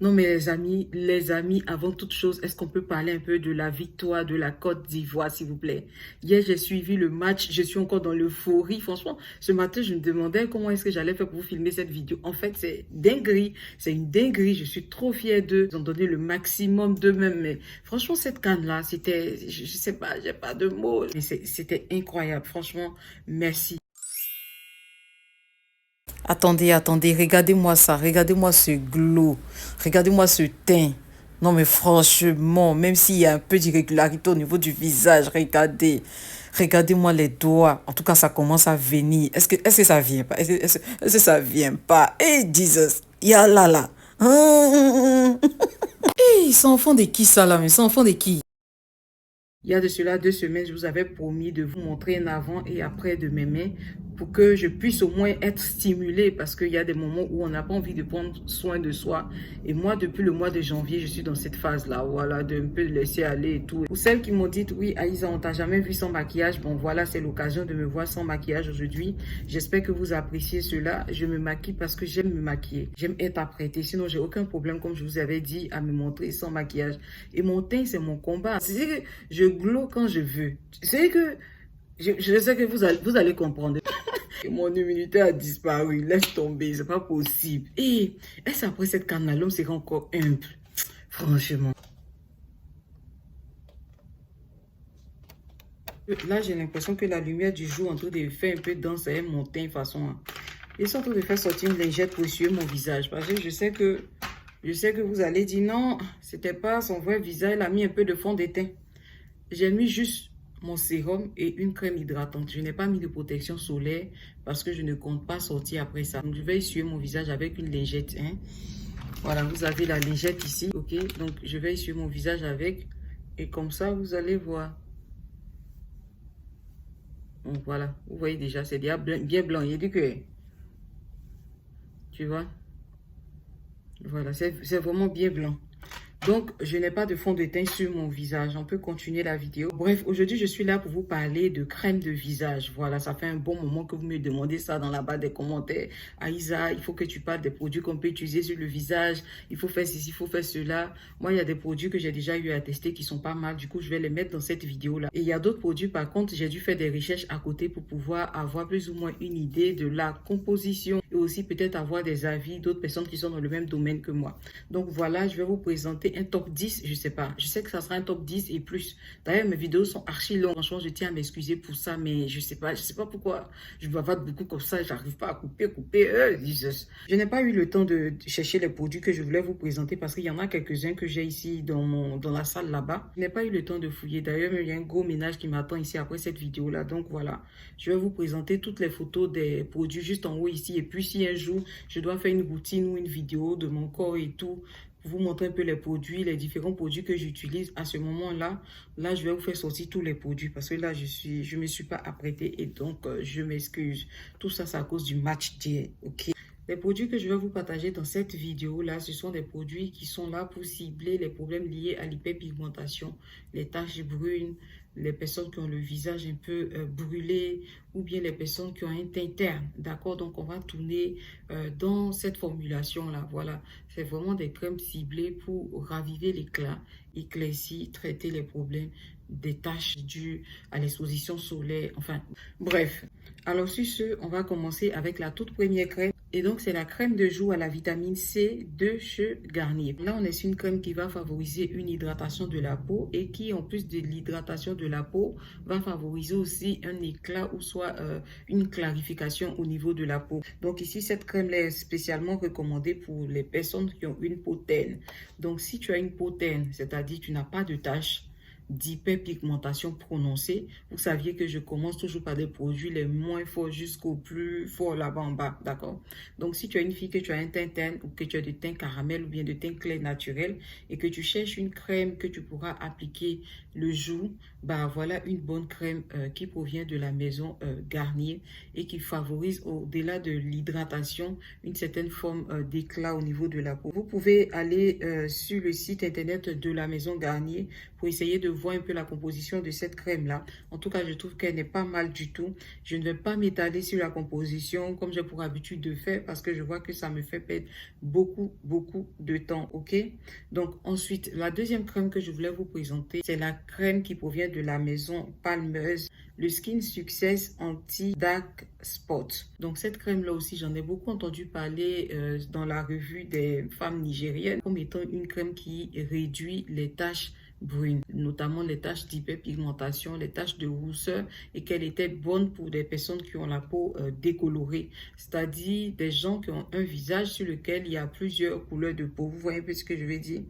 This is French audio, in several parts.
Non, mais les amis, avant toute chose, est-ce qu'on peut parler un peu de la victoire de la Côte d'Ivoire, s'il vous plaît? Hier, j'ai suivi le match, je suis encore dans l'euphorie. Franchement, ce matin, je me demandais comment est-ce que j'allais faire pour vous filmer cette vidéo. En fait, c'est dinguerie, c'est une dinguerie. Je suis trop fière d'eux. Ils ont donné le maximum d'eux-mêmes. Mais franchement, cette canne-là, c'était, je sais pas, j'ai pas de mots. Mais c'était incroyable. Franchement, merci. Attendez, attendez, regardez-moi ça, regardez-moi ce glow, regardez-moi ce teint. Non mais franchement, même s'il y a un peu d'irrégularité au niveau du visage, regardez. Regardez-moi les doigts. En tout cas, ça commence à venir. Est-ce que ça vient pas? Est-ce que ça vient pas? Hey, Jesus! Ya là là! Hey, c'est enfant de qui ça là? Mais c'est enfant de qui? Il y a de cela 2 semaines, je vous avais promis de vous montrer un avant et après de mes mains pour que je puisse au moins être stimulée parce qu'il y a des moments où on n'a pas envie de prendre soin de soi. Et moi, depuis le mois de janvier, je suis dans cette phase-là, voilà, de un peu laisser aller et tout. Pour celles qui m'ont dit, oui, Aïssa, on t'a jamais vu sans maquillage, bon voilà, c'est l'occasion de me voir sans maquillage aujourd'hui. J'espère que vous appréciez cela. Je me maquille parce que j'aime me maquiller. J'aime être apprêtée. Sinon, j'ai aucun problème, comme je vous avais dit, à me montrer sans maquillage. Et mon teint, c'est mon combat. C'est que je glow quand je veux. C'est que je sais que vous allez comprendre. Et mon immunité a disparu. Laisse tomber, c'est pas possible. Et est-ce après cette canne, l'homme sera encore humble? Franchement. Là, j'ai l'impression que la lumière du jour en train de faire un peu danser mon teint façon. Ils sont en train de faire sortir une lingette pour essuyer mon visage. Parce que je sais que vous allez dire non, c'était pas son vrai visage. Il a mis un peu de fond de teint. J'ai mis juste mon sérum et une crème hydratante. Je n'ai pas mis de protection solaire parce que je ne compte pas sortir après ça. Donc, je vais essuyer mon visage avec une lingette. Hein. Voilà, vous avez la lingette ici. Ok, donc je vais essuyer mon visage avec. Et comme ça, vous allez voir. Donc, voilà, vous voyez déjà, c'est déjà bien blanc. Il dit que, tu vois, voilà, c'est vraiment bien blanc. Donc, je n'ai pas de fond de teint sur mon visage. On peut continuer la vidéo. Bref, aujourd'hui, je suis là pour vous parler de crème de visage. Voilà, ça fait un bon moment que vous me demandez ça dans la barre des commentaires. Aïssa, il faut que tu parles des produits qu'on peut utiliser sur le visage. Il faut faire ceci, il faut faire cela. Moi, il y a des produits que j'ai déjà eu à tester qui sont pas mal. Du coup, je vais les mettre dans cette vidéo-là. Et il y a d'autres produits, par contre, j'ai dû faire des recherches à côté pour pouvoir avoir plus ou moins une idée de la composition et aussi peut-être avoir des avis d'autres personnes qui sont dans le même domaine que moi. Donc voilà, je vais vous présenter un top 10, je sais pas. Je sais que ça sera un top 10 et plus. D'ailleurs, mes vidéos sont archi longues. Franchement, je tiens à m'excuser pour ça, mais je sais pas pourquoi je bavarde beaucoup comme ça. J'arrive pas à couper. Je n'ai pas eu le temps de chercher les produits que je voulais vous présenter parce qu'il y en a quelques-uns que j'ai ici dans la salle là-bas. Je n'ai pas eu le temps de fouiller. D'ailleurs, il y a un gros ménage qui m'attend ici après cette vidéo-là. Donc voilà, je vais vous présenter toutes les photos des produits juste en haut ici. Et puis si un jour, je dois faire une routine ou une vidéo de mon corps et tout, vous montrer un peu les produits, les différents produits que j'utilise à ce moment-là. Là, je vais vous faire sortir tous les produits parce que là, je me suis pas apprêtée et donc je m'excuse. Tout ça, c'est à cause du match d'hier, ok? Les produits que je vais vous partager dans cette vidéo-là, ce sont des produits qui sont là pour cibler les problèmes liés à l'hyperpigmentation, les taches brunes, les personnes qui ont le visage un peu brûlé ou bien les personnes qui ont un teint terne. D'accord? Donc, on va tourner dans cette formulation-là. Voilà. C'est vraiment des crèmes ciblées pour raviver l'éclat, éclaircir, traiter les problèmes des taches dues à l'exposition solaire. Enfin, bref. Alors, sur ce, on va commencer avec la toute première crème. Et donc, c'est la crème de jour à la vitamine C de chez Garnier. Là, on est sur une crème qui va favoriser une hydratation de la peau et qui, en plus de l'hydratation de la peau, va favoriser aussi un éclat ou soit une clarification au niveau de la peau. Donc ici, cette crème-là est spécialement recommandée pour les personnes qui ont une peau terne. Donc, si tu as une peau terne, c'est-à-dire tu n'as pas de taches, d'hyperpigmentation prononcée, vous saviez que je commence toujours par des produits les moins forts jusqu'au plus fort là-bas en bas, d'accord? Donc, si tu as une fille que tu as un teint terne ou que tu as de teint caramel ou bien de teint clair naturel et que tu cherches une crème que tu pourras appliquer le jour, bah voilà une bonne crème qui provient de la maison Garnier et qui favorise au-delà de l'hydratation une certaine forme d'éclat au niveau de la peau. Vous pouvez aller sur le site internet de la maison Garnier pour essayer de vois un peu la composition de cette crème-là, en tout cas, je trouve qu'elle n'est pas mal du tout. Je ne vais pas m'étaler sur la composition comme j'ai pour habitude de faire parce que je vois que ça me fait perdre beaucoup de temps, ok? Donc, ensuite, la deuxième crème que je voulais vous présenter, c'est la crème qui provient de la maison Palmeuse, le Skin Success Anti-Dark Spot. Donc, cette crème-là aussi, j'en ai beaucoup entendu parler dans la revue des femmes nigériennes comme étant une crème qui réduit les taches brunes, notamment les taches d'hyperpigmentation, les taches de rousseur, et qu'elle était bonne pour des personnes qui ont la peau décolorée, c'est-à-dire des gens qui ont un visage sur lequel il y a plusieurs couleurs de peau. Vous voyez un peu ce que je veux dire?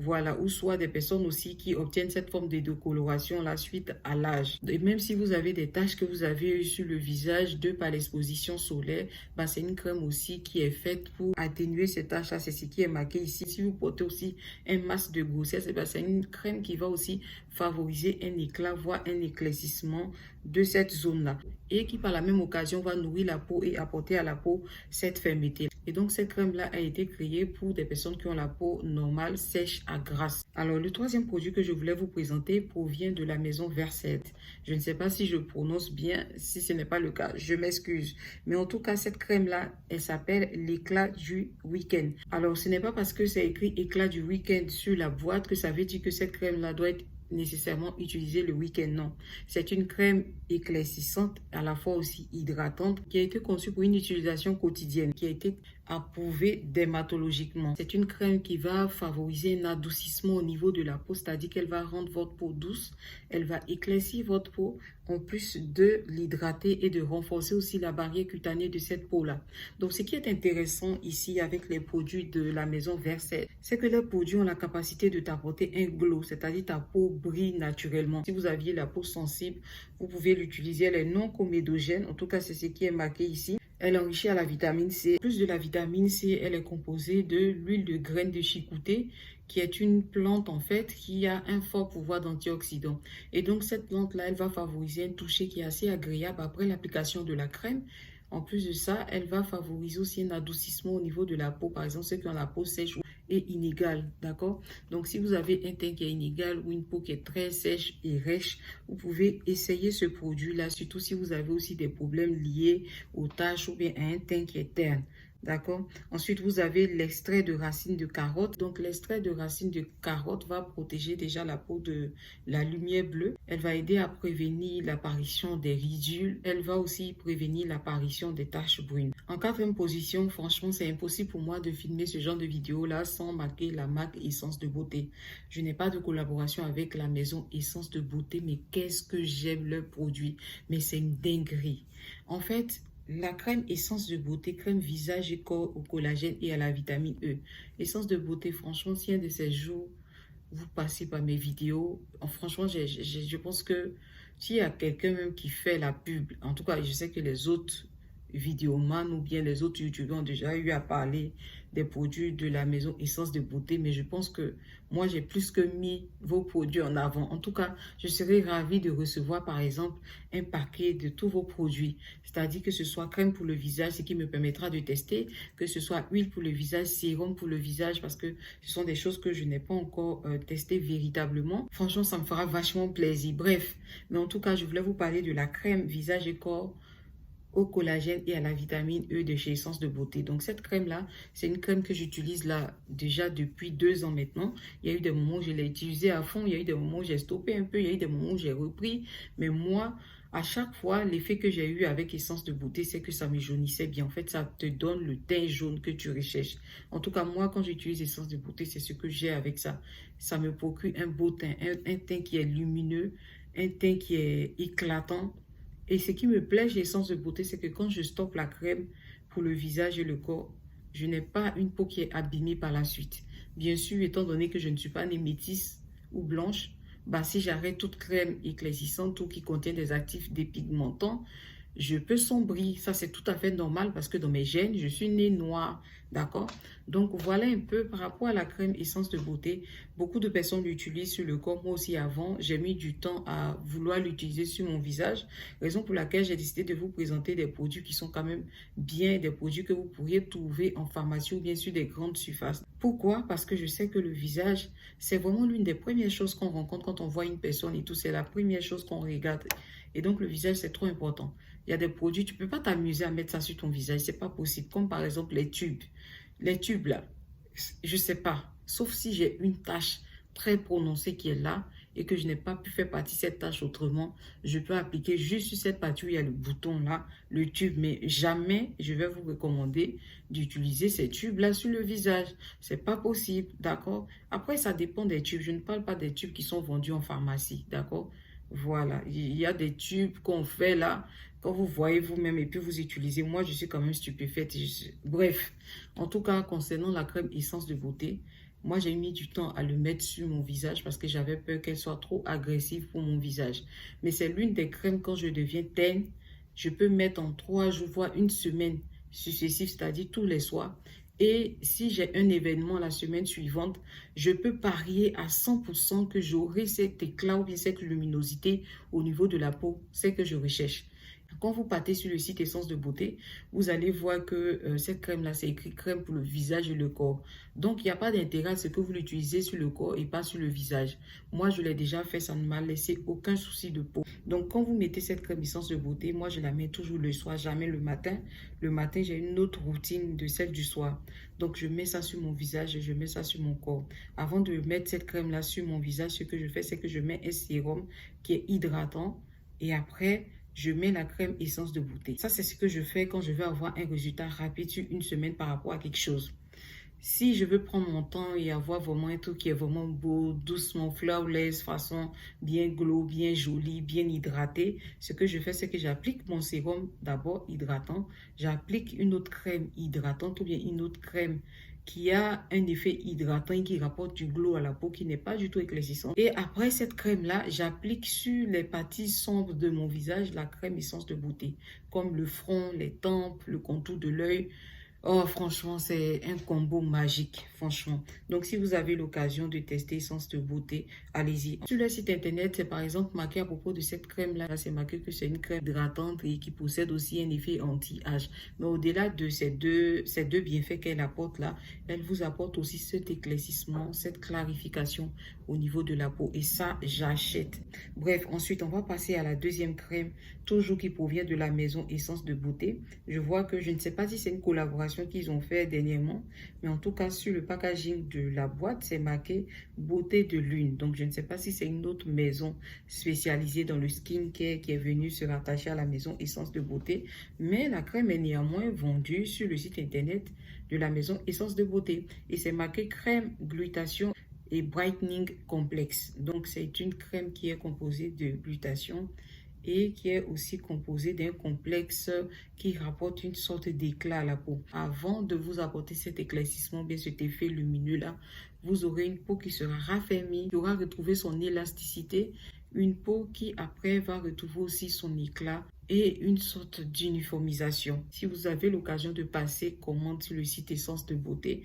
Voilà, ou soit des personnes aussi qui obtiennent cette forme de décoloration la suite à l'âge. Et même si vous avez des taches que vous avez eues sur le visage de par l'exposition solaire, bah, c'est une crème aussi qui est faite pour atténuer ces taches-là. C'est ce qui est marqué ici. Si vous portez aussi un masque de grossesse, bah, c'est une crème qui va aussi favoriser un éclat, voire un éclaircissement de cette zone-là. Et qui par la même occasion va nourrir la peau et apporter à la peau cette fermeté. Et donc cette crème-là a été créée pour des personnes qui ont la peau normale, sèche à grasse. Alors le troisième produit que je voulais vous présenter provient de la maison Versed. Je ne sais pas si je prononce bien, si ce n'est pas le cas, je m'excuse. Mais en tout cas, cette crème-là, elle s'appelle l'éclat du week-end. Alors ce n'est pas parce que c'est écrit éclat du week-end sur la boîte que ça veut dire que cette crème-là doit être nécessairement utilisée le week-end, non. C'est une crème éclaircissante, à la fois aussi hydratante, qui a été conçue pour une utilisation quotidienne, qui a été approuvée dermatologiquement. C'est une crème qui va favoriser un adoucissement au niveau de la peau, c'est-à-dire qu'elle va rendre votre peau douce, elle va éclaircir votre peau, en plus de l'hydrater et de renforcer aussi la barrière cutanée de cette peau-là. Donc, ce qui est intéressant ici avec les produits de la maison Versed, c'est que les produits ont la capacité de t'apporter un glow, c'est-à-dire ta peau brille naturellement. Si vous aviez la peau sensible, vous pouvez l'utiliser. Elle est non comédogène, en tout cas, c'est ce qui est marqué ici. Elle est enrichie à la vitamine C. En plus de la vitamine C, elle est composée de l'huile de graines de chicouté, qui est une plante en fait qui a un fort pouvoir d'antioxydant. Et donc cette plante-là, elle va favoriser un toucher qui est assez agréable après l'application de la crème. En plus de ça, elle va favoriser aussi un adoucissement au niveau de la peau. Par exemple, ceux qui ont la peau sèche et inégale, d'accord? Donc, si vous avez un teint qui est inégal ou une peau qui est très sèche et rêche, vous pouvez essayer ce produit-là, surtout si vous avez aussi des problèmes liés aux taches ou bien à un teint qui est terne. D'accord? Ensuite, vous avez l'extrait de racine de carotte. Donc, l'extrait de racine de carotte va protéger déjà la peau de la lumière bleue. Elle va aider à prévenir l'apparition des ridules. Elle va aussi prévenir l'apparition des taches brunes. En quatrième position, franchement, c'est impossible pour moi de filmer ce genre de vidéo-là sans marquer la marque Essence de Beauté. Je n'ai pas de collaboration avec la maison Essence de Beauté, mais qu'est-ce que j'aime leur produit. Mais c'est une dinguerie. En fait, la crème Essence de Beauté, crème visage et corps au collagène et à la vitamine E. Essence de Beauté, franchement, si un de ces jours, vous passez par mes vidéos, franchement, je pense que s'il y a quelqu'un même qui fait la pub, en tout cas, je sais que les autres vidéoman ou bien les autres youtubeurs ont déjà eu à parler des produits de la maison Essence de Beauté, mais je pense que moi j'ai plus que mis vos produits en avant. En tout cas, je serais ravie de recevoir par exemple un paquet de tous vos produits, c'est-à-dire que ce soit crème pour le visage, ce qui me permettra de tester, que ce soit huile pour le visage, sérum pour le visage, parce que ce sont des choses que je n'ai pas encore testées véritablement. Franchement, ça me fera vachement plaisir. Bref, mais en tout cas, je voulais vous parler de la crème visage et corps au collagène et à la vitamine E de chez Essence de Beauté. Donc cette crème-là, c'est une crème que j'utilise là déjà depuis 2 ans maintenant. Il y a eu des moments où je l'ai utilisée à fond, il y a eu des moments où j'ai stoppé un peu, il y a eu des moments où j'ai repris. Mais moi, à chaque fois, l'effet que j'ai eu avec Essence de Beauté, c'est que ça me jaunissait bien. En fait, ça te donne le teint jaune que tu recherches. En tout cas, moi, quand j'utilise Essence de Beauté, c'est ce que j'ai avec ça. Ça me procure un beau teint, un teint qui est lumineux, un teint qui est éclatant. Et ce qui me plaît chez Essence de Beauté, c'est que quand je stoppe la crème pour le visage et le corps, je n'ai pas une peau qui est abîmée par la suite. Bien sûr, étant donné que je ne suis pas née métisse ou blanche, bah, si j'arrête toute crème éclaircissante ou qui contient des actifs dépigmentants, je peux sombrer. Ça, c'est tout à fait normal parce que dans mes gènes, je suis née noire. D'accord? Donc, voilà un peu par rapport à la crème essence de beauté. Beaucoup de personnes l'utilisent sur le corps. Moi aussi, avant, j'ai mis du temps à vouloir l'utiliser sur mon visage. Raison pour laquelle j'ai décidé de vous présenter des produits qui sont quand même bien, des produits que vous pourriez trouver en pharmacie ou bien sur des grandes surfaces. Pourquoi? Parce que je sais que le visage, c'est vraiment l'une des premières choses qu'on rencontre quand on voit une personne et tout. C'est la première chose qu'on regarde. Et donc, le visage, c'est trop important. Il y a des produits, tu ne peux pas t'amuser à mettre ça sur ton visage. C'est pas possible. Comme par exemple les tubes. Les tubes là, je ne sais pas. Sauf si j'ai une tache très prononcée qui est là et que je n'ai pas pu faire partie de cette tache autrement, je peux appliquer juste sur cette partie où il y a le bouton là, le tube. Mais jamais je vais vous recommander d'utiliser ces tubes là sur le visage. C'est pas possible, d'accord? Après, ça dépend des tubes. Je ne parle pas des tubes qui sont vendus en pharmacie, d'accord? Voilà, il y a des tubes qu'on fait là, quand vous voyez vous-même et puis vous utilisez. Moi, je suis quand même stupéfaite. Bref, en tout cas, concernant la crème essence de beauté, moi, j'ai mis du temps à le mettre sur mon visage parce que j'avais peur qu'elle soit trop agressive pour mon visage. Mais c'est l'une des crèmes, quand je deviens teigne, je peux mettre en 3 jours, voire une semaine successive, c'est-à-dire tous les soirs. Et si j'ai un événement la semaine suivante, je peux parier à 100% que j'aurai cet éclat ou bien cette luminosité au niveau de la peau. C'est que je recherche. Quand vous partez sur le site Essence de Beauté, vous allez voir que cette crème-là, c'est écrit crème pour le visage et le corps. Donc, il n'y a pas d'intérêt à ce que vous l'utilisez sur le corps et pas sur le visage. Moi, je l'ai déjà fait, ça ne m'a laissé aucun souci de peau. Donc, quand vous mettez cette crème Essence de Beauté, moi, je la mets toujours le soir, jamais le matin. Le matin, j'ai une autre routine de celle du soir. Donc, je mets ça sur mon visage et je mets ça sur mon corps. Avant de mettre cette crème-là sur mon visage, ce que je fais, c'est que je mets un sérum qui est hydratant. Et après, je mets la crème essence de beauté. Ça, c'est ce que je fais quand je veux avoir un résultat rapide sur une semaine par rapport à quelque chose. Si je veux prendre mon temps et avoir vraiment un truc qui est vraiment beau, doucement, flawless, façon bien glow, bien joli, bien hydraté, ce que je fais, c'est que j'applique mon sérum d'abord hydratant. J'applique une autre crème hydratante ou bien une autre crème qui a un effet hydratant et qui rapporte du glow à la peau qui n'est pas du tout éclaircissant. Et après cette crème-là, j'applique sur les parties sombres de mon visage la crème essence de beauté, comme le front, les tempes, le contour de l'œil. Oh, franchement, c'est un combo magique, franchement. Donc, si vous avez l'occasion de tester Essence de Beauté, allez-y. Sur le site internet, c'est par exemple marqué à propos de cette crème-là. C'est marqué que c'est une crème hydratante et qui possède aussi un effet anti-âge. Mais au-delà de ces deux bienfaits qu'elle apporte là, elle vous apporte aussi cet éclaircissement, cette clarification au niveau de la peau. Et ça, j'achète. Bref, ensuite, on va passer à la deuxième crème, toujours qui provient de la maison Essence de Beauté. Je vois que je ne sais pas si c'est une collaboration qu'ils ont fait dernièrement, mais en tout cas sur le packaging de la boîte c'est marqué beauté de lune. Donc je ne sais pas si c'est une autre maison spécialisée dans le skincare qui est venue se rattacher à la maison Essence de Beauté, mais la crème est néanmoins vendue sur le site internet de la maison Essence de Beauté et c'est marqué crème glutation et brightening complexe. Donc c'est une crème qui est composée de glutation et qui est aussi composé d'un complexe qui rapporte une sorte d'éclat à la peau. Avant de vous apporter cet éclaircissement, bien cet effet lumineux là, vous aurez une peau qui sera raffermie, qui aura retrouvé son élasticité, une peau qui après va retrouver aussi son éclat et une sorte d'uniformisation. Si vous avez l'occasion de passer commande sur le site Essence de Beauté,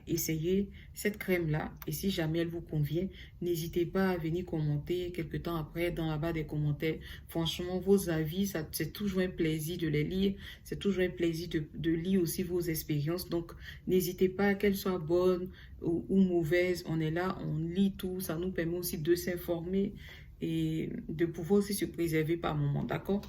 essayez cette crème-là et si jamais elle vous convient, n'hésitez pas à venir commenter quelque temps après dans la barre des commentaires. Franchement, vos avis, c'est toujours un plaisir de les lire. C'est toujours un plaisir de lire aussi vos expériences. Donc, n'hésitez pas, qu'elles soient bonnes ou mauvaises. On est là, on lit tout. Ça nous permet aussi de s'informer et de pouvoir aussi se préserver par moment, d'accord?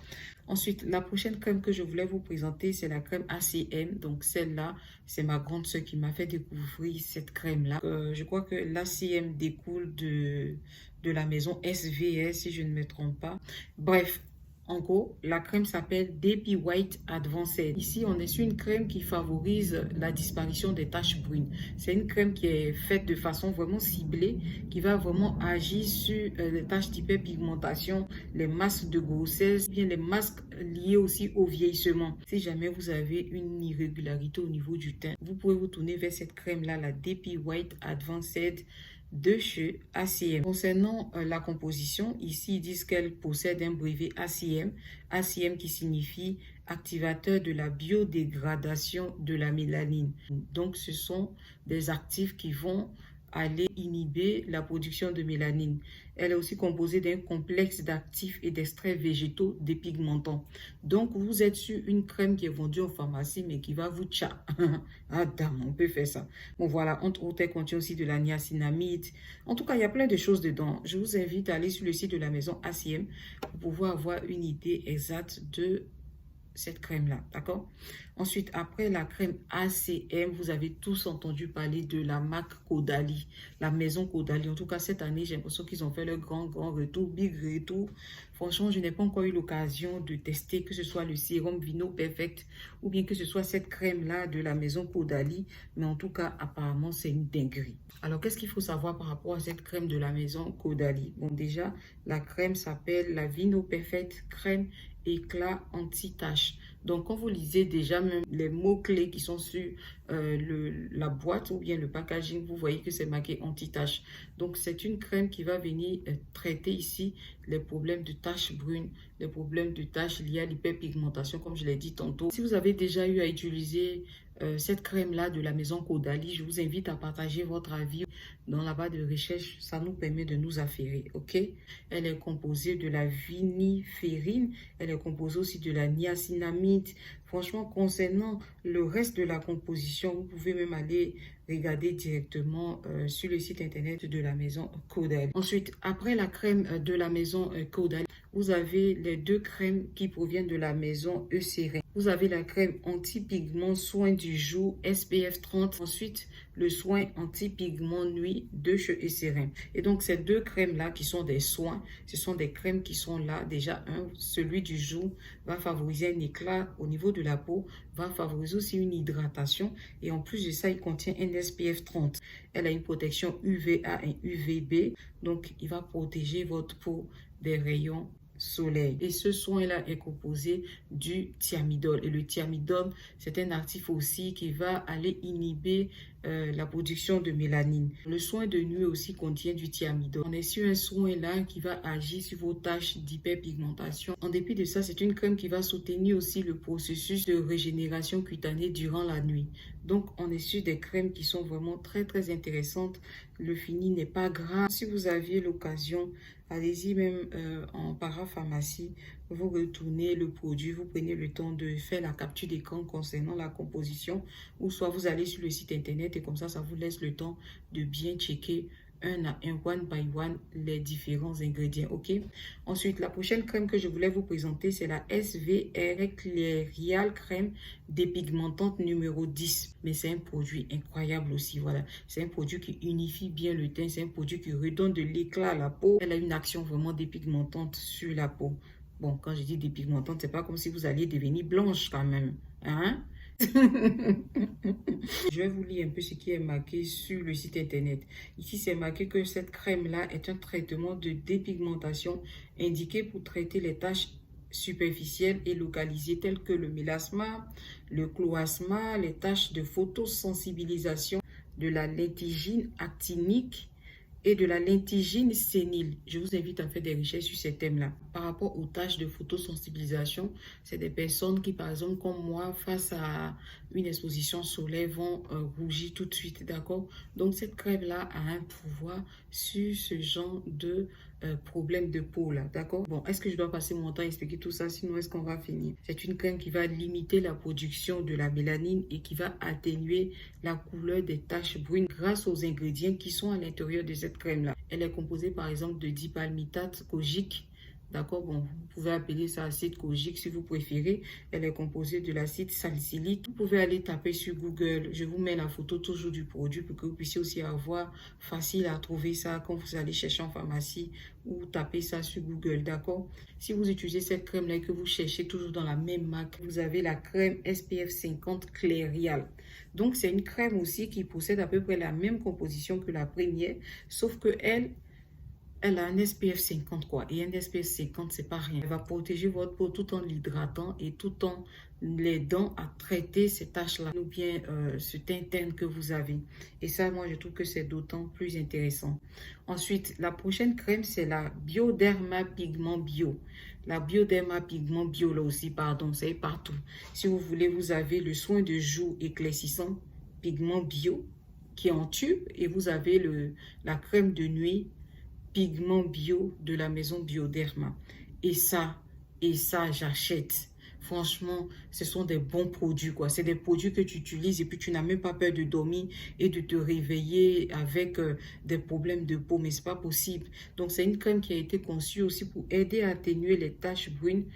Ensuite, la prochaine crème que je voulais vous présenter, c'est la crème ACM. Donc, celle-là, c'est ma grande soeur qui m'a fait découvrir cette crème-là. Je crois que l'ACM découle de la maison SVS, si je ne me trompe pas. Bref. En gros, la crème s'appelle DP White Advanced. Ici, on est sur une crème qui favorise la disparition des taches brunes. C'est une crème qui est faite de façon vraiment ciblée, qui va vraiment agir sur les taches d'hyperpigmentation, les masques de grossesse, bien les masques liés aussi au vieillissement. Si jamais vous avez une irrégularité au niveau du teint, vous pouvez vous tourner vers cette crème-là, la DP White Advanced de chez ACM. Concernant la composition, ici ils disent qu'elle possède un brevet ACM. ACM qui signifie activateur de la biodégradation de la mélanine. Donc ce sont des actifs qui vont aller inhiber la production de mélanine. Elle est aussi composée d'un complexe d'actifs et d'extraits végétaux dépigmentants. Donc, vous êtes sur une crème qui est vendue en pharmacie, mais qui va vous tcha. Ah, dame, on peut faire ça. Bon, voilà, entre autres, elle contient aussi de la niacinamide. En tout cas, il y a plein de choses dedans. Je vous invite à aller sur le site de la maison ACM pour pouvoir avoir une idée exacte de cette crème-là, d'accord? Ensuite, après la crème ACM, vous avez tous entendu parler de la marque Caudalie, la maison Caudalie. En tout cas, cette année, j'ai l'impression qu'ils ont fait leur grand retour, big retour. Franchement, je n'ai pas encore eu l'occasion de tester que ce soit le sérum Vino Perfect ou bien que ce soit cette crème-là de la maison Caudalie. Mais en tout cas, apparemment, c'est une dinguerie. Alors, qu'est-ce qu'il faut savoir par rapport à cette crème de la maison Caudalie? Bon, déjà, la crème s'appelle la Vino Perfect crème éclat anti-tache. Donc, quand vous lisez déjà même les mots-clés qui sont sur la boîte ou bien le packaging, vous voyez que c'est marqué anti-tache. Donc, c'est une crème qui va venir traiter ici les problèmes de taches brunes, les problèmes de taches liées à l'hyperpigmentation, comme je l'ai dit tantôt. Si vous avez déjà eu à utiliser cette crème-là de la maison Caudalie, je vous invite à partager votre avis dans la barre de recherche. Ça nous permet de nous affairer, ok? Elle est composée de la viniférine, elle est composée aussi de la niacinamide. Franchement, concernant le reste de la composition, vous pouvez même aller regarder directement sur le site internet de la maison Caudalie. Ensuite, après la crème de la maison Caudalie, vous avez les deux crèmes qui proviennent de la maison Eucerin. Vous avez la crème anti-pigment soin du jour SPF 30. Ensuite, le soin anti-pigment nuit de chez Eucerin. Et donc, ces deux crèmes-là qui sont des soins, ce sont des crèmes qui sont là. Déjà, celui du jour va favoriser un éclat au niveau de la peau, va favoriser aussi une hydratation. Et en plus de ça, il contient un SPF 30. Elle a une protection UVA et UVB. Donc, il va protéger votre peau des rayons soleil. Et ce soin-là est composé du thiamidol. Et le thiamidol, c'est un actif aussi qui va aller inhiber la production de mélanine. Le soin de nuit aussi contient du thiamidol. On est sur un soin-là qui va agir sur vos taches d'hyperpigmentation. En dépit de ça, c'est une crème qui va soutenir aussi le processus de régénération cutanée durant la nuit. Donc, on est sur des crèmes qui sont vraiment très, très intéressantes. Le fini n'est pas gras. Si vous aviez l'occasion, allez-y même en parapharmacie, vous retournez le produit, vous prenez le temps de faire la capture d'écran concernant la composition, ou soit vous allez sur le site internet et comme ça vous laisse le temps de bien checker un à un, one by one, les différents ingrédients, ok? Ensuite, la prochaine crème que je voulais vous présenter, c'est la SVR Clairial Crème dépigmentante numéro 10. Mais c'est un produit incroyable aussi, voilà. C'est un produit qui unifie bien le teint, c'est un produit qui redonne de l'éclat à la peau. Elle a une action vraiment dépigmentante sur la peau. Bon, quand je dis dépigmentante, c'est pas comme si vous alliez devenir blanche quand même, hein? Je vais vous lire un peu ce qui est marqué sur le site internet. Ici, c'est marqué que cette crème-là est un traitement de dépigmentation indiqué pour traiter les taches superficielles et localisées telles que le mélasma, le cloasma, les taches de photosensibilisation, de la létigine actinique et de la lentigine sénile. Je vous invite à faire des recherches sur ces thèmes-là. Par rapport aux tâches de photosensibilisation, c'est des personnes qui, par exemple, comme moi, face à une exposition solaire, vont rougir tout de suite, d'accord? Donc, cette crème-là a un pouvoir sur ce genre de problème de peau, là, d'accord? Bon, est-ce que je dois passer mon temps à expliquer tout ça? Sinon, est-ce qu'on va finir? C'est une crème qui va limiter la production de la mélanine et qui va atténuer la couleur des taches brunes grâce aux ingrédients qui sont à l'intérieur de cette crème-là. Elle est composée, par exemple, de dipalmitate kojique. D'accord, bon, vous pouvez appeler ça acide kojique si vous préférez. Elle est composée de l'acide salicylique. Vous pouvez aller taper sur Google. Je vous mets la photo toujours du produit pour que vous puissiez aussi avoir facile à trouver ça quand vous allez chercher en pharmacie ou taper ça sur Google, d'accord? Si vous utilisez cette crème-là et que vous cherchez toujours dans la même marque, vous avez la crème SPF 50 Clairial. Donc, c'est une crème aussi qui possède à peu près la même composition que la première, sauf que elle Elle a un SPF 50 quoi. Et un SPF 50, c'est pas rien. Elle va protéger votre peau tout en l'hydratant et tout en l'aidant à traiter ces taches-là ou bien ce teint terne que vous avez. Et ça, moi, je trouve que c'est d'autant plus intéressant. Ensuite, la prochaine crème, c'est la Bioderma Pigment Bio. La Bioderma Pigment Bio, là aussi, pardon, c'est partout. Si vous voulez, vous avez le soin de jour éclaircissant Pigment Bio qui est en tube et vous avez la crème de nuit Pigment Bio de la maison Bioderma. Et ça, j'achète. Franchement, ce sont des bons produits, quoi. C'est des produits que tu utilises et puis tu n'as même pas peur de dormir et de te réveiller avec des problèmes de peau, mais c'est pas possible. Donc, c'est une crème qui a été conçue aussi pour aider à atténuer les taches brunes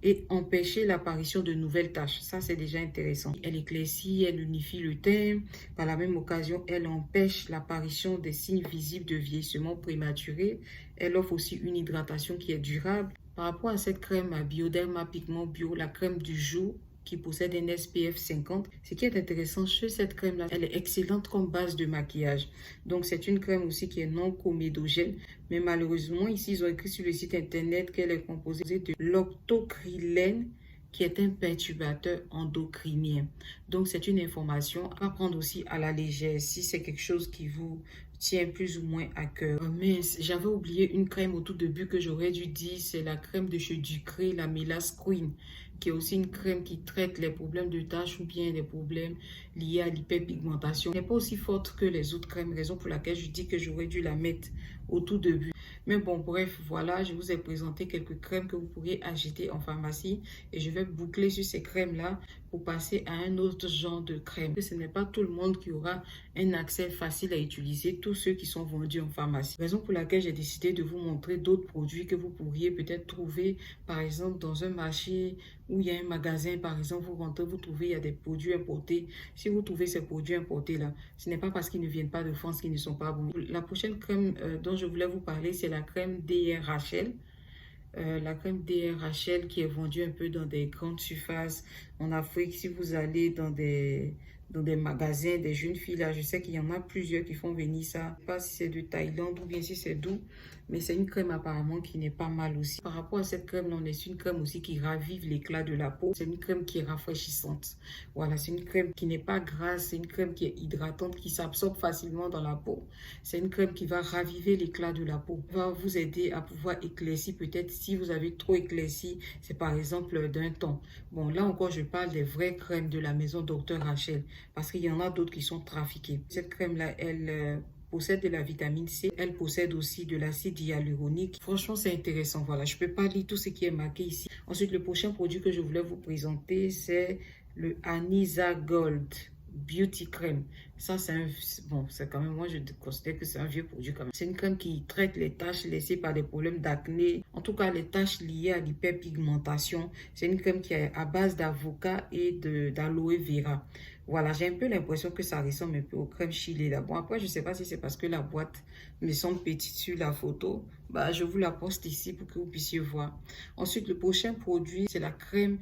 et empêcher l'apparition de nouvelles taches. Ça, c'est déjà intéressant. Elle éclaircit, elle unifie le teint. Par la même occasion, elle empêche l'apparition des signes visibles de vieillissement prématuré. Elle offre aussi une hydratation qui est durable. Par rapport à cette crème à Bioderma Pigment Bio, la crème du jour, qui possède un SPF 50. Ce qui est intéressant chez cette crème-là, elle est excellente comme base de maquillage. Donc, c'est une crème aussi qui est non comédogène. Mais malheureusement, ici, ils ont écrit sur le site internet qu'elle est composée de l'octocrylène, qui est un perturbateur endocrinien. Donc, c'est une information à prendre aussi à la légère si c'est quelque chose qui vous tient plus ou moins à cœur. Mais j'avais oublié une crème au tout début que j'aurais dû dire, c'est la crème de chez Ducré, la Mélas Queen, qui est aussi une crème qui traite les problèmes de taches ou bien les problèmes liés à l'hyperpigmentation. Elle n'est pas aussi forte que les autres crèmes, raison pour laquelle je dis que j'aurais dû la mettre au tout début. Mais bon, bref, voilà, je vous ai présenté quelques crèmes que vous pourriez acheter en pharmacie et je vais boucler sur ces crèmes-là pour passer à un autre genre de crème. Ce n'est pas tout le monde qui aura un accès facile à utiliser, tous ceux qui sont vendus en pharmacie. Raison pour laquelle j'ai décidé de vous montrer d'autres produits que vous pourriez peut-être trouver, par exemple, dans un marché où il y a un magasin, par exemple, vous rentrez, vous trouvez, il y a des produits importés. Si vous trouvez ces produits importés-là, ce n'est pas parce qu'ils ne viennent pas de France qu'ils ne sont pas bons. La prochaine crème dont je voulais vous parler, c'est la crème DRHL. La crème DRHL qui est vendue un peu dans des grandes surfaces en Afrique. Si vous allez dans des magasins, des jeunes filles, là, je sais qu'il y en a plusieurs qui font venir ça. Je ne sais pas si c'est de Thaïlande ou bien si c'est d'où, mais c'est une crème apparemment qui n'est pas mal aussi. Par rapport à cette crème, on est une crème aussi qui ravive l'éclat de la peau. C'est une crème qui est rafraîchissante. Voilà, c'est une crème qui n'est pas grasse, c'est une crème qui est hydratante, qui s'absorbe facilement dans la peau. C'est une crème qui va raviver l'éclat de la peau. Va vous aider à pouvoir éclaircir peut-être si vous avez trop éclairci, c'est par exemple d'un ton. Bon, là encore, je parle des vraies crèmes de la maison Dr. Rachel parce qu'il y en a d'autres qui sont trafiquées. Cette crème-là, elle possède de la vitamine C. Elle possède aussi de l'acide hyaluronique. Franchement, c'est intéressant. Voilà, je ne peux pas lire tout ce qui est marqué ici. Ensuite, le prochain produit que je voulais vous présenter, c'est le Anisa Gold Beauty Crème. Ça, c'est quand même, moi, je considère que c'est un vieux produit quand même. C'est une crème qui traite les taches laissées par des problèmes d'acné. En tout cas, les taches liées à l'hyperpigmentation. C'est une crème qui est à base d'avocat et d'aloe vera. Voilà, j'ai un peu l'impression que ça ressemble un peu aux crèmes Chili là. Bon, après, je ne sais pas si c'est parce que la boîte me semble petite sur la photo. Bah, je vous la poste ici pour que vous puissiez voir. Ensuite, le prochain produit, c'est la crème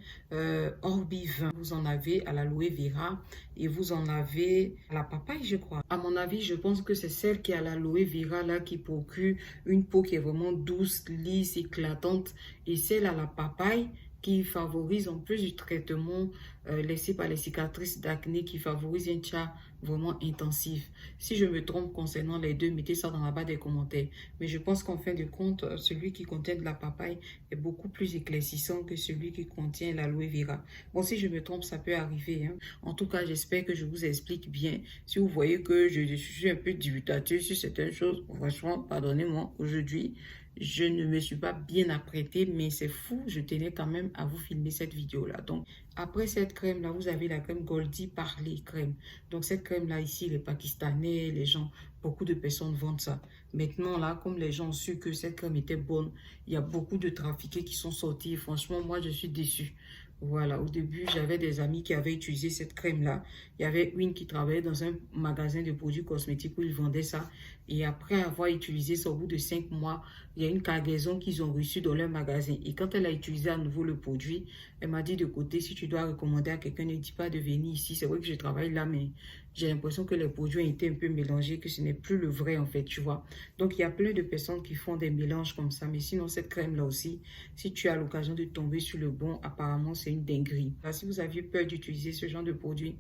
Orbi 20. Vous en avez à l'aloe vera et vous en avez à la papaye, je crois. À mon avis, je pense que c'est celle qui a l'aloe vera là qui procure une peau qui est vraiment douce, lisse, éclatante. Et celle à la papaye qui favorise en plus du traitement laissé par les cicatrices d'acné, qui favorise un teint vraiment intensif. Si je me trompe concernant les deux, mettez ça dans la barre des commentaires. Mais je pense qu'en fin de compte, celui qui contient de la papaye est beaucoup plus éclaircissant que celui qui contient l'aloe vera. Bon, si je me trompe, ça peut arriver, hein. En tout cas, j'espère que je vous explique bien. Si vous voyez que je suis un peu dubitatif sur certaines choses, franchement, pardonnez-moi, aujourd'hui, je ne me suis pas bien apprêtée, mais c'est fou, je tenais quand même à vous filmer cette vidéo-là. Donc, après cette crème-là, vous avez la crème Goldie Parley crème. Donc, cette crème-là, ici, les Pakistanais, les gens, beaucoup de personnes vendent ça. Maintenant, là, comme les gens ont su que cette crème était bonne, il y a beaucoup de trafiqués qui sont sortis. Franchement, moi, je suis déçue. Voilà, au début, j'avais des amis qui avaient utilisé cette crème-là. Il y avait une qui travaillait dans un magasin de produits cosmétiques où ils vendaient ça. Et après avoir utilisé ça, au bout de 5 mois, il y a une cargaison qu'ils ont reçue dans leur magasin. Et quand elle a utilisé à nouveau le produit, elle m'a dit de côté, si tu dois recommander à quelqu'un, ne dis pas de venir ici. C'est vrai que je travaille là, mais j'ai l'impression que les produits ont été un peu mélangés, que ce n'est plus le vrai en fait, tu vois. Donc, il y a plein de personnes qui font des mélanges comme ça. Mais sinon, cette crème-là aussi, si tu as l'occasion de tomber sur le bon, apparemment, c'est une dinguerie. Alors, si vous aviez peur d'utiliser ce genre de produit,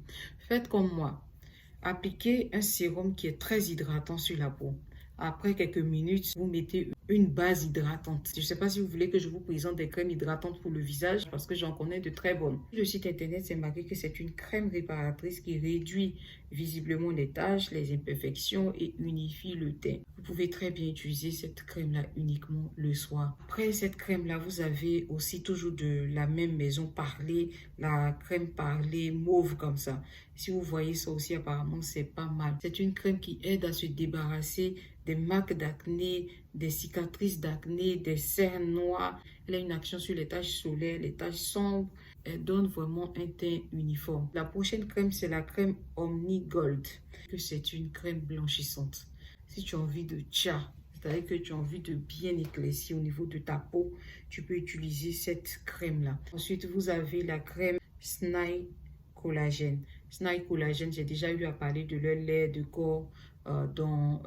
faites comme moi. Appliquez un sérum qui est très hydratant sur la peau. Après quelques minutes, vous mettez une base hydratante. Je ne sais pas si vous voulez que je vous présente des crèmes hydratantes pour le visage parce que j'en connais de très bonnes. Sur le site internet, c'est marqué que c'est une crème réparatrice qui réduit visiblement les taches, les imperfections et unifie le teint. Vous pouvez très bien utiliser cette crème-là uniquement le soir. Après cette crème-là, vous avez aussi toujours de la même maison Parlé, la crème Parlé mauve comme ça. Si vous voyez ça aussi, apparemment, c'est pas mal. C'est une crème qui aide à se débarrasser des marques d'acné, des cicatrices d'acné, des cernes noires. Elle a une action sur les taches solaires, les taches sombres. Elle donne vraiment un teint uniforme. La prochaine crème, c'est la crème Omni Gold. C'est une crème blanchissante. Si tu as envie de tcha, c'est-à-dire que tu as envie de bien éclaircir au niveau de ta peau, tu peux utiliser cette crème-là. Ensuite, vous avez la crème Snai Collagène. Snai Collagène, j'ai déjà eu à parler de leur lait de corps dans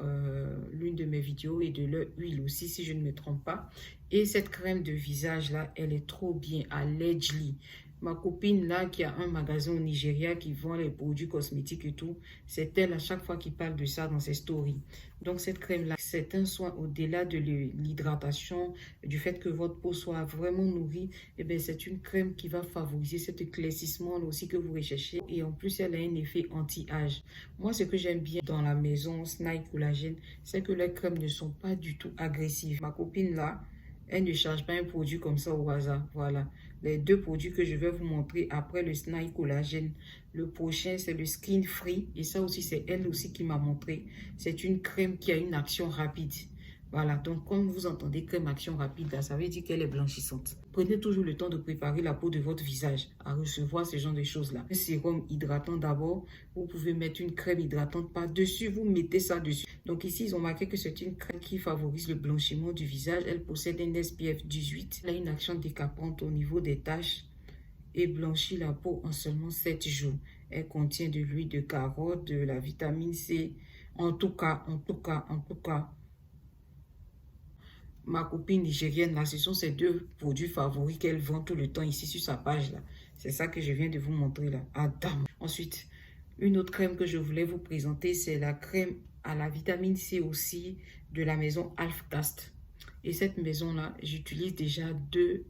l'une de mes vidéos et de leur huile aussi, si je ne me trompe pas. Et cette crème de visage là, elle est trop bien à Ledgely. Ma copine là qui a un magasin au Nigeria qui vend les produits cosmétiques et tout, c'est elle à chaque fois qui parle de ça dans ses stories. Donc cette crème là, c'est un soin au-delà de l'hydratation, du fait que votre peau soit vraiment nourrie. Et bien c'est une crème qui va favoriser cet éclaircissement là aussi que vous recherchez. Et en plus elle a un effet anti-âge. Moi ce que j'aime bien dans la maison Snai Collagène, c'est que les crèmes ne sont pas du tout agressives. Ma copine là, elle ne charge pas un produit comme ça au hasard. Voilà. Les deux produits que je vais vous montrer après le Snai Collagène. Le prochain, c'est le Skin Free. Et ça aussi, c'est elle aussi qui m'a montré. C'est une crème qui a une action rapide. Voilà, donc comme vous entendez crème action rapide, là, ça veut dire qu'elle est blanchissante. Prenez toujours le temps de préparer la peau de votre visage à recevoir ce genre de choses-là. Un sérum hydratant d'abord, vous pouvez mettre une crème hydratante par-dessus, vous mettez ça dessus. Donc ici, ils ont marqué que c'est une crème qui favorise le blanchiment du visage. Elle possède un SPF 18. Elle a une action décapante au niveau des taches et blanchit la peau en seulement 7 jours. Elle contient de l'huile de carotte, de la vitamine C. En tout cas, ma copine nigérienne, là, ce sont ses deux produits favoris qu'elle vend tout le temps ici sur sa page, là. C'est ça que je viens de vous montrer, là. Adam. Ensuite, une autre crème que je voulais vous présenter, c'est la crème à la vitamine C aussi de la maison Alfcast. Et cette maison-là, j'utilise déjà deux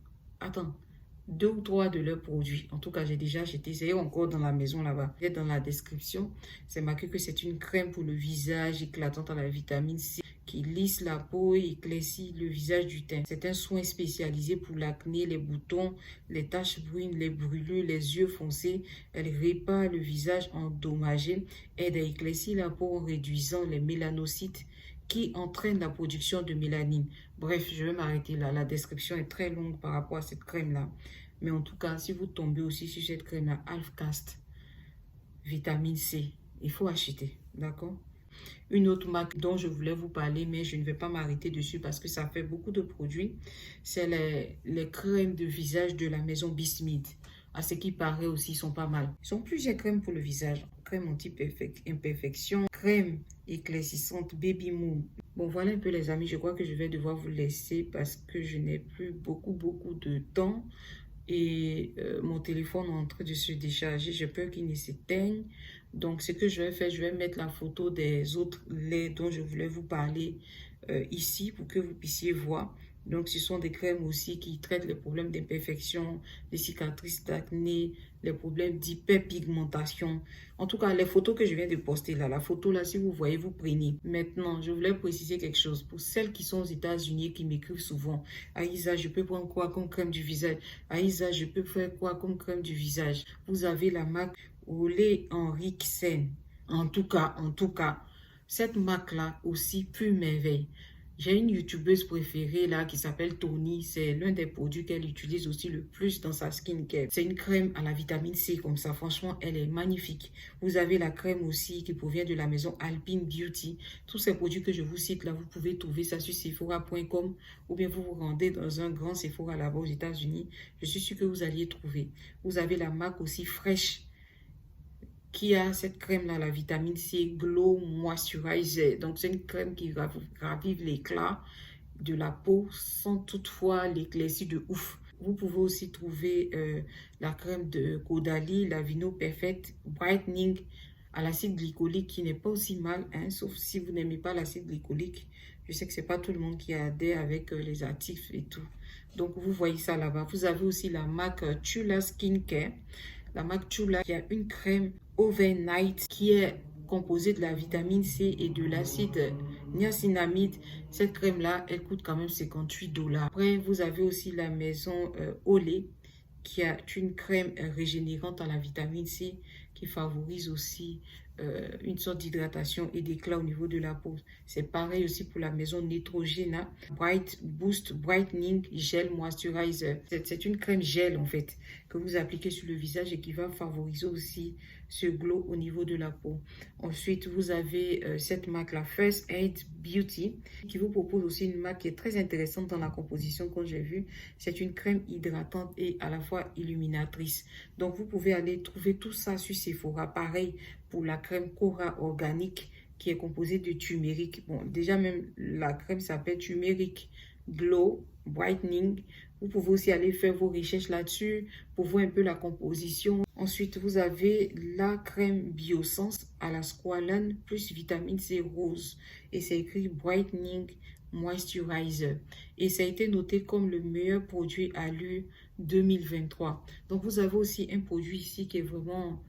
ou trois de leurs produits. En tout cas, j'ai déjà acheté. C'est encore dans la maison là-bas. Dans la description, c'est marqué que c'est une crème pour le visage éclatante à la vitamine C qui lisse la peau et éclaircit le visage du teint. C'est un soin spécialisé pour l'acné, les boutons, les taches brunes, les brûlures, les yeux foncés. Elle répare le visage endommagé, aide à éclaircir la peau en réduisant les mélanocytes qui entraînent la production de mélanine. Bref, je vais m'arrêter là. La description est très longue par rapport à cette crème-là. Mais en tout cas, si vous tombez aussi sur cette crème-là, Alfcast, vitamine C, il faut acheter, d'accord? Une autre marque dont je voulais vous parler, mais je ne vais pas m'arrêter dessus parce que ça fait beaucoup de produits, c'est les crèmes de visage de la maison Bismith. À ce qui paraît aussi, ils sont pas mal. Ils sont plusieurs crèmes pour le visage. Crème anti-imperfection, crème éclaircissante Baby Moon. Bon, voilà un peu les amis, je crois que je vais devoir vous laisser parce que je n'ai plus beaucoup de temps. Et mon téléphone est en train de se décharger. J'ai peur qu'il ne s'éteigne. Donc, ce que je vais faire, je vais mettre la photo des autres laits dont je voulais vous parler ici pour que vous puissiez voir. Donc, ce sont des crèmes aussi qui traitent les problèmes d'imperfection, les cicatrices d'acné, les problèmes d'hyperpigmentation. En tout cas, les photos que je viens de poster là, la photo là, si vous voyez, vous prenez. Maintenant, je voulais préciser quelque chose. Pour celles qui sont aux États-Unis et qui m'écrivent souvent, Aïssa, je peux prendre quoi comme crème du visage? Aïssa, je peux faire quoi comme crème du visage? Vous avez la marque Olé Henriksen. En tout cas, cette marque-là aussi pure merveille. J'ai une youtubeuse préférée là qui s'appelle Tony. C'est l'un des produits qu'elle utilise aussi le plus dans sa skincare. C'est une crème à la vitamine C comme ça. Franchement, elle est magnifique. Vous avez la crème aussi qui provient de la maison Alpine Beauty. Tous ces produits que je vous cite là, vous pouvez trouver ça sur Sephora.com ou bien vous vous rendez dans un grand Sephora là-bas aux États-Unis. Je suis sûre que vous alliez trouver. Vous avez la marque aussi Fresh qui a cette crème-là, la vitamine C Glow Moisturizer. Donc, c'est une crème qui ravive l'éclat de la peau sans toutefois l'éclaircir de ouf. Vous pouvez aussi trouver la crème de Caudalie, la Vino Perfect Brightening à l'acide glycolique qui n'est pas aussi mal, hein, sauf si vous n'aimez pas l'acide glycolique. Je sais que c'est pas tout le monde qui adhère avec les actifs et tout. Donc, vous voyez ça là-bas. Vous avez aussi la marque Chula Skincare. La marque Chula qui a une crème Overnight qui est composée de la vitamine C et de l'acide niacinamide. Cette crème-là, elle coûte quand même 58 $. Après, vous avez aussi la maison Olay qui a une crème régénérante à la vitamine C qui favorise aussi une sorte d'hydratation et d'éclat au niveau de la peau. C'est pareil aussi pour la maison Neutrogena Bright Boost Brightening Gel Moisturizer. C'est une crème gel en fait que vous appliquez sur le visage et qui va favoriser aussi ce glow au niveau de la peau. Ensuite, vous avez cette marque, la First Aid Beauty, qui vous propose aussi une marque qui est très intéressante dans la composition quand j'ai vu. C'est une crème hydratante et à la fois illuminatrice. Donc, vous pouvez aller trouver tout ça sur Sephora. Pareil pour la crème Cora organique qui est composée de turmeric. Bon, déjà même la crème s'appelle Turmeric Glow Brightening. Vous pouvez aussi aller faire vos recherches là-dessus pour voir un peu la composition. Ensuite, vous avez la crème Biosense à la squalane plus vitamine C rose. Et c'est écrit Brightening Moisturizer. Et ça a été noté comme le meilleur produit à l'UE 2023. Donc, vous avez aussi un produit ici qui est vraiment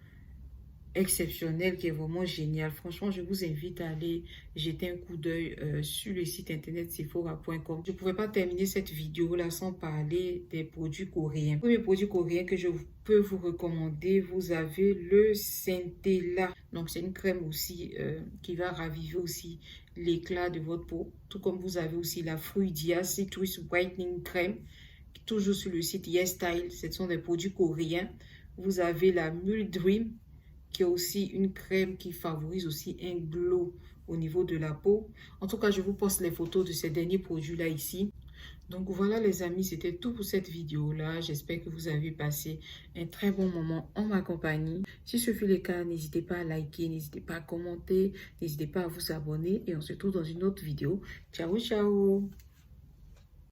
exceptionnel, qui est vraiment génial. Franchement, je vous invite à aller jeter un coup d'œil sur le site internet sephora.com. Je ne pourrais pas terminer cette vidéo là sans parler des produits coréens. Le premier produit coréen que je peux vous recommander, vous avez le Centella. Donc, c'est une crème aussi qui va raviver aussi l'éclat de votre peau. Tout comme vous avez aussi la Fruidia Citrus Brightening Crème, toujours sur le site YesStyle. Ce sont des produits coréens. Vous avez la Mule Dream, qui est aussi une crème qui favorise aussi un glow au niveau de la peau. En tout cas, je vous poste les photos de ces derniers produits-là ici. Donc voilà les amis, c'était tout pour cette vidéo-là. J'espère que vous avez passé un très bon moment en ma compagnie. Si ce fut le cas, n'hésitez pas à liker, n'hésitez pas à commenter, n'hésitez pas à vous abonner et on se retrouve dans une autre vidéo. Ciao, ciao!